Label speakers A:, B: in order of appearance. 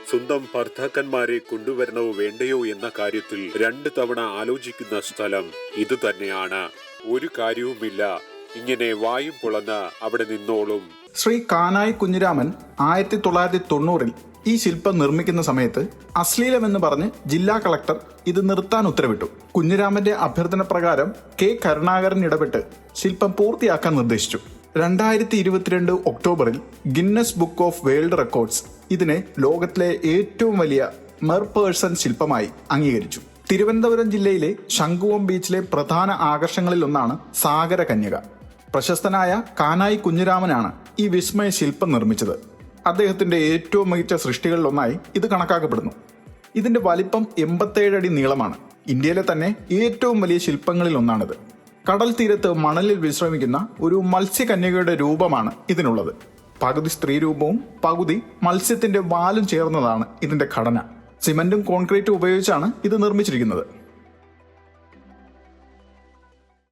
A: സ്വന്തം ഭർത്താക്കന്മാരെ കൊണ്ടുവരണോ വേണ്ടയോ എന്ന കാര്യത്തിൽ 2 തവണ ആലോചിക്കുന്ന സ്ഥലം ഇത് തന്നെയാണ്. ഒരു കാര്യവുമില്ല, ഇങ്ങനെ വായും പൊളന്ന് അവിടെ നിന്നോളും.
B: ശ്രീ കാനായി കുഞ്ഞിരാമൻ 1990-ൽ ഈ ശില്പം നിർമ്മിക്കുന്ന സമയത്ത് അശ്ലീലമെന്ന് പറഞ്ഞ് ജില്ലാ കളക്ടർ ഇത് നിർത്താൻ ഉത്തരവിട്ടു. കുഞ്ഞിരാമന്റെ അഭ്യർത്ഥന പ്രകാരം കെ കരുണാകരൻ ഇടപെട്ട് ശില്പം പൂർത്തിയാക്കാൻ നിർദ്ദേശിച്ചു. 2022 ഒക്ടോബറിൽ Guinness book of world records ഇതിനെ ലോകത്തിലെ ഏറ്റവും വലിയ മെർപേഴ്സൺ ശില്പമായി അംഗീകരിച്ചു. തിരുവനന്തപുരം ജില്ലയിലെ ശംഖുവം ബീച്ചിലെ പ്രധാന ആകർഷണങ്ങളിലൊന്നാണ് സാഗര കന്യക. പ്രശസ്തനായ കാനായി കുഞ്ഞിരാമനാണ് ഈ വിസ്മയ ശില്പം നിർമ്മിച്ചത്. അദ്ദേഹത്തിന്റെ ഏറ്റവും മികച്ച സൃഷ്ടികളിലൊന്നായി ഇത് കണക്കാക്കപ്പെടുന്നു. ഇതിന്റെ വലിപ്പം 87 അടി നീളമാണ്. ഇന്ത്യയിലെ തന്നെ ഏറ്റവും വലിയ ശില്പങ്ങളിൽ ഒന്നാണിത്. കടൽ തീരത്ത് മണലിൽ വിശ്രമിക്കുന്ന ഒരു മത്സ്യകന്യകയുടെ രൂപമാണ് ഇതിനുള്ളത്. പകുതി സ്ത്രീ രൂപവും പകുതി മത്സ്യത്തിന്റെ വാലും ചേർന്നതാണ് ഇതിന്റെ ഘടന. സിമന്റും കോൺക്രീറ്റും ഉപയോഗിച്ചാണ് ഇത് നിർമ്മിച്ചിരിക്കുന്നത്.